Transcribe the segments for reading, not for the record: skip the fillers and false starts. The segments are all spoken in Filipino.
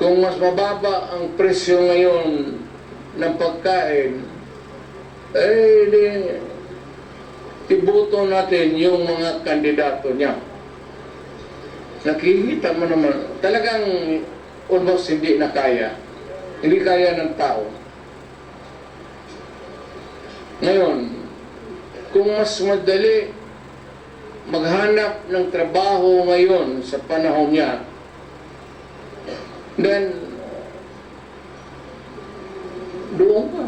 kung mas mababa ang presyo ngayon ng pagkain, eh, ibuto natin yung mga kandidato niya. Nakikita mo naman, talagang almost hindi na kaya. Hindi kaya ng tao. Ngayon, kung mas madali maghanap ng trabaho ngayon sa panahon niya, then doon ka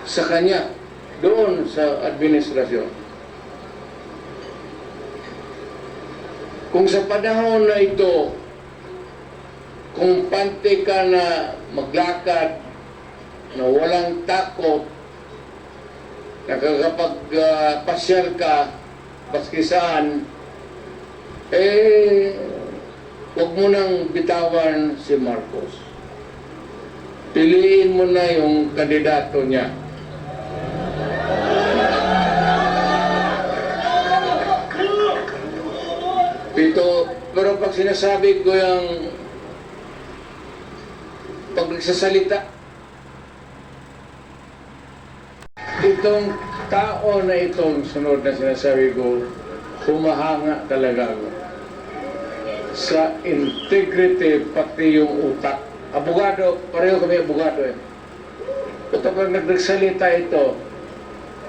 sa kanya, doon sa administrasyon. Kung sa panahon na ito, kung pante ka na maglakad, na walang takot, nakakapag-pasyal ka, baski saan, eh, huwag mo nang bitawan si Marcos. Piliin mo na yung kandidato niya. Pero pag sinasabi ko yung pag nagsasalita, itong tao na itong sunod na sinasabi ko, humahanga talaga ako sa integrity, pati yung utak. Abogado, pareho kami abogado eh. Pero pag nagsalita ito,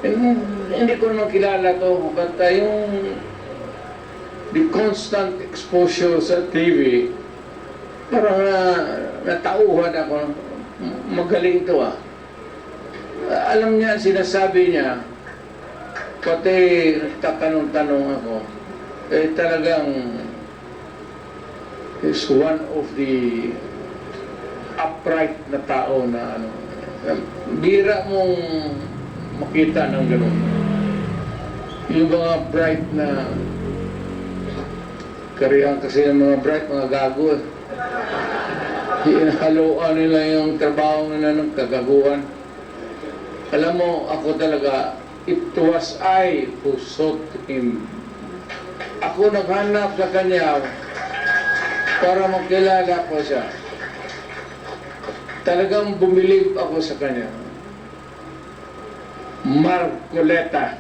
hindi ko naman kilala to, but yung the constant exposure sa TV, parang natauhan ako, magaling to ah. Alam niya, sinasabi niya, pati tatanong-tanong ako, eh talagang is one of the upright na tao na ano, bira mong makita ng ganun. Yung mga bright na karihan kasi yung mga bright, mga gago eh. Hinahaluan nila yung trabaho nila ng kagaguhan. Alam mo, ako talaga, it was I who sought him. Ako naghanap sa kanya para makilala ko siya. Talagang bumilib ako sa kanya. Marcoleta.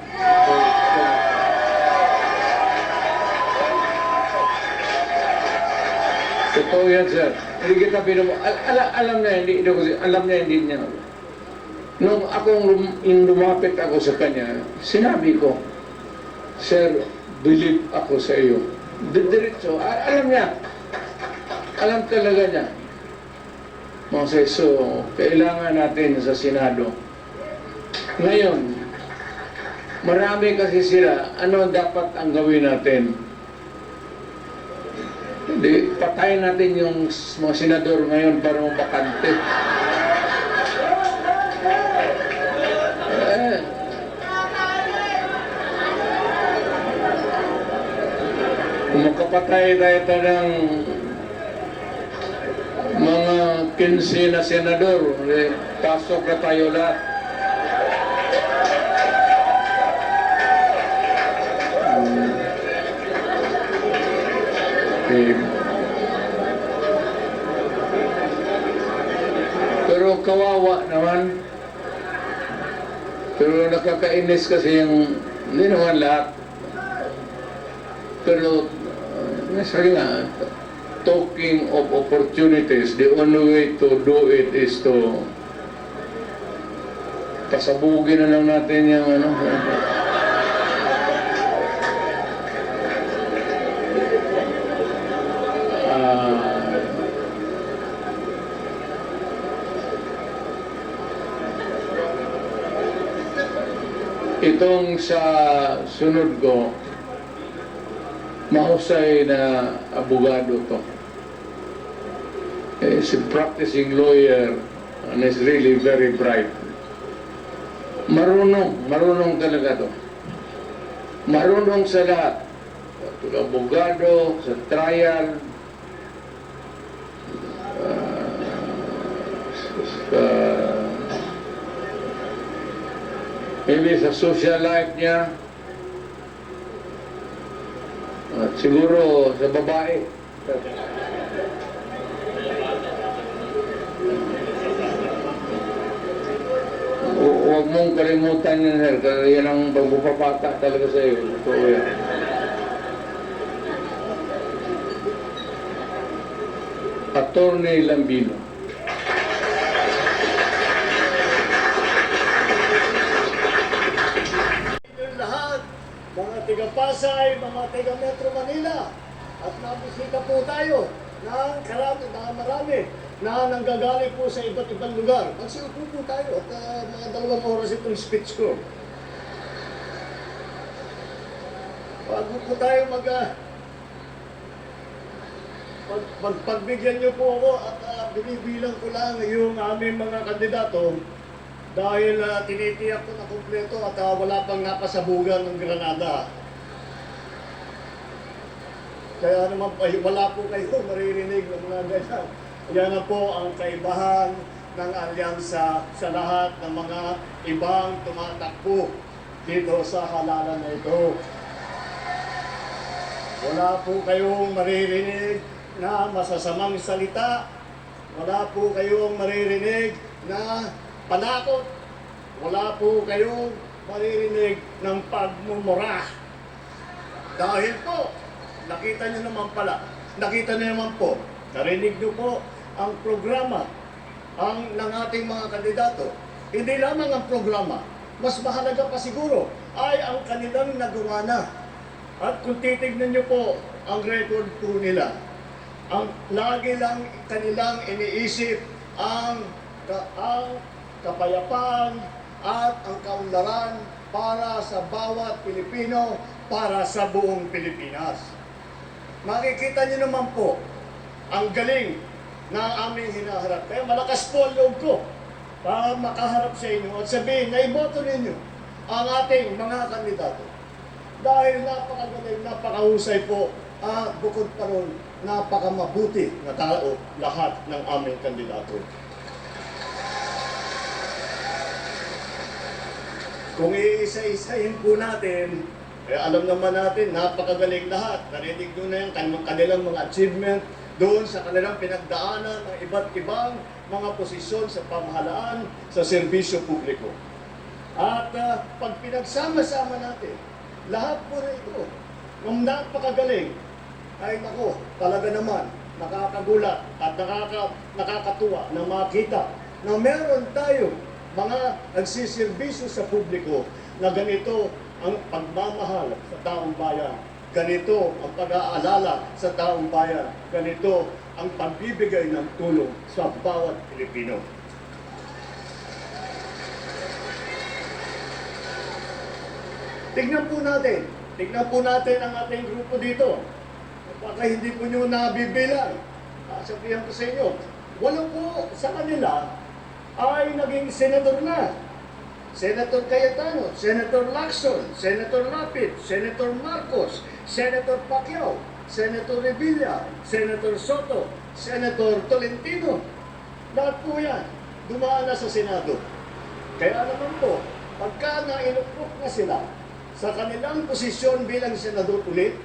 Totoo yan, sir. Hindi kita binumo. Alam niya, hindi niya. Nung lumapit ako sa kanya, sinabi ko, Sir, believe ako sa iyo. Diretso, alam niya. Alam talaga niya. So, kailangan natin sa Senado. Ngayon, marami kasi sila, ano dapat ang gawin natin? Hindi, patayin natin yung mga senador ngayon para mabakante. Kung makapatay tayo ng mga 15 na senador, eh, pasok na tayo lahat. Pero kawawa naman. Pero nakakainis kasi yung, hindi naman lahat. Pero, sabi nga, talking of opportunities, the only way to do it is to pasabugin na lang natin yung ano. Itong sa sunod ko, mahusay na abogado to. He's a practicing lawyer and is really very bright. Marunong talaga to. Marunong sa lahat. Abogado, sa trial, maybe sa social life niya, at siguro sa babae. mong kalimutan yan, sir. Kasi yan ang pagpapata talaga sa iyo. Totoo yan. Attorney Lambino. Yung lahat, mga taga-Pasay, mga taga-Metro Manila, at nabisita po tayo ng marami na nanggagaling po sa iba't ibang lugar. Magsiupo po tayo at mga 2 oras itong speech ko. Bago po tayo pagbigyan niyo po ako at binibilang ko lang yung aming mga kandidato dahil tinitiyak ko na kumpleto at wala pang napasabugan ng Granada. Kaya naman wala po kayo maririnig ng mga ganyan. Yan na po ang kaibahan ng alyansa sa lahat ng mga ibang tumatakbo dito sa halalan na ito. Wala po kayong maririnig na masasamang salita. Wala po kayong maririnig na panakot. Wala po kayong maririnig ng pagmumura. Dahil po, nakita niyo naman po, narinig niyo po ang programa ng ating mga kandidato. Hindi lamang ang programa, mas mahalaga pa siguro ay ang kanilang nagawa na. At kung titignan niyo po ang record po nila, ang lagi lang kanilang iniisip ang kapayapaan at ang kaunlaran para sa bawat Pilipino, para sa buong Pilipinas. Makikita niyo naman po ang galing na aming hinaharap. Kaya malakas po ang loob ko para makaharap sa inyo at sabihin na iboto ninyo ang ating mga kandidato. Dahil napakagaling, napakahusay po at bukod pa ron, napakamabuti na tao lahat ng aming kandidato. Kung iisa-isahin po natin, alam naman natin, napakagaling lahat. Narinig nyo na yung kanilang mga achievement doon sa kanilang pinagdaanan ng iba't ibang mga posisyon sa pamahalaan, sa serbisyo publiko. At pag pinagsama-sama natin, lahat po na ito, nung napakagaling, ay nako, talaga naman, nakakagulat at nakakatuwa na makita na meron tayo mga nagsiservisyo sa publiko na ganito ang pagmamahal sa taong bayan, ganito ang pag-aalala sa taong bayan, ganito ang pagbibigay ng tulong sa bawat Pilipino. Tignan po natin ang ating grupo dito. Baka hindi po nyo nabibilang. Sabihan ko sa inyo, walo po sa kanila ay naging senador na. Senator Cayetano, Senator Lacson, Senator Lapid, Senator Marcos, Senator Pacquiao, Senator Revilla, Senator Soto, Senator Tolentino. Lahat po yan, dumaan na sa Senado. Kaya naman po, pagka nainupok na sila sa kanilang posisyon bilang senador ulit,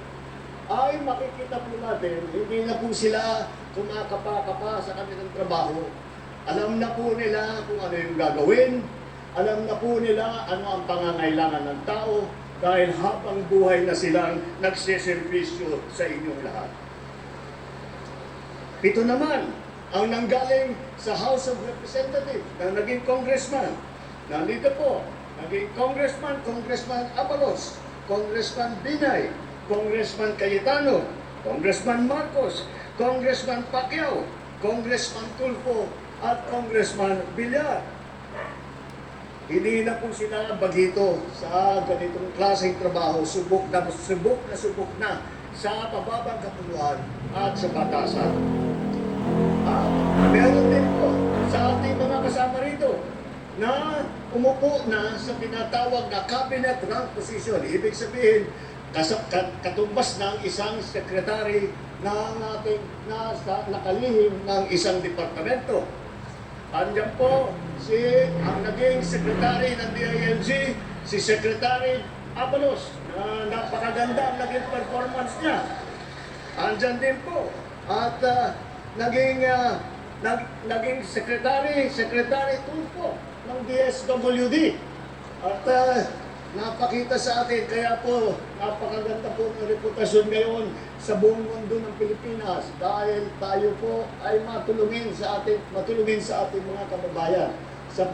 ay makikita po natin, hindi na po sila kumakapa-kapa sa kanilang trabaho. Alam na po nila kung ano yung gagawin, alam na po nila ano ang pangangailangan ng tao, dahil habang buhay na silang nagsiservisyo sa inyong lahat. Ito naman ang nanggaling sa House of Representatives na naging congressman. Nandito po, naging congressman, Congressman Abalos, Congressman Binay, Congressman Cayetano, Congressman Marcos, Congressman Pacquiao, Congressman Tulfo, at Congressman Villar. Hindi na po sila bagito sa ganitong klaseng trabaho, subok na sa pababang kapuluan at sa batasan. Meron din po sa ating mga kasama rito na umupo na sa tinatawag na cabinet rank position. Ibig sabihin, katumbas ng isang sekretary ng ating nakalihim ng isang departamento. Andiyan po ang naging sekretary ng DILG, si Secretary Abalos, na napakaganda ang naging performance niya. Andiyan din po. At naging Secretary Tulfo ng DSWD. At napakita sa atin, kaya po napakaganda po ng reputasyon ngayon sa buong mundo ng Pilipinas dahil tayo po ay matulungin sa ating mga kababayan. Sa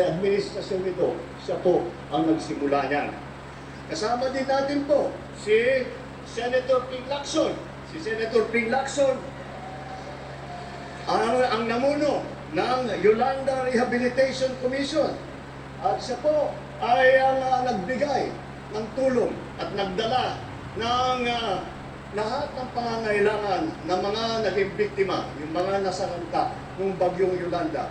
administrasyon nito, siya po ang nagsimula niyan. Kasama din natin po si Senator Ping Lacson. Si Senator Ping Lacson ang namuno ng Yolanda Rehabilitation Commission. At siya po ay ang nagbigay ng tulong at nagdala ng lahat ng pangangailangan ng mga naging biktima, yung mga nasaranta ng bagyong Yolanda.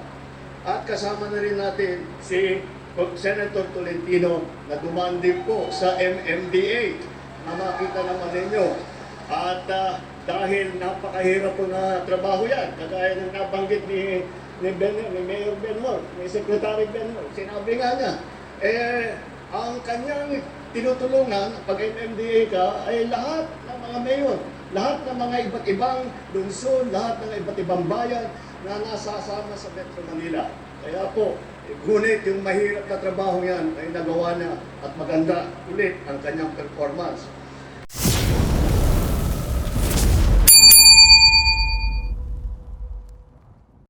At kasama na rin natin si Senator Tolentino na dumaan din po sa MMDA na makita naman ninyo. At dahil napakahirap po na trabaho yan, kagaya ng nabanggit ni Mayor Benhor, ni Secretary Benhor, sinabi nga niya, ang kanyang tinutulungan pag MMDA ka ay lahat ng mga mayor, lahat ng mga iba't ibang lungsod, lahat ng iba't ibang bayan na nasasama sa Metro Manila. Kaya po, ngunit yung mahirap na trabaho yan ay nagawa na at maganda ulit ang kanyang performance.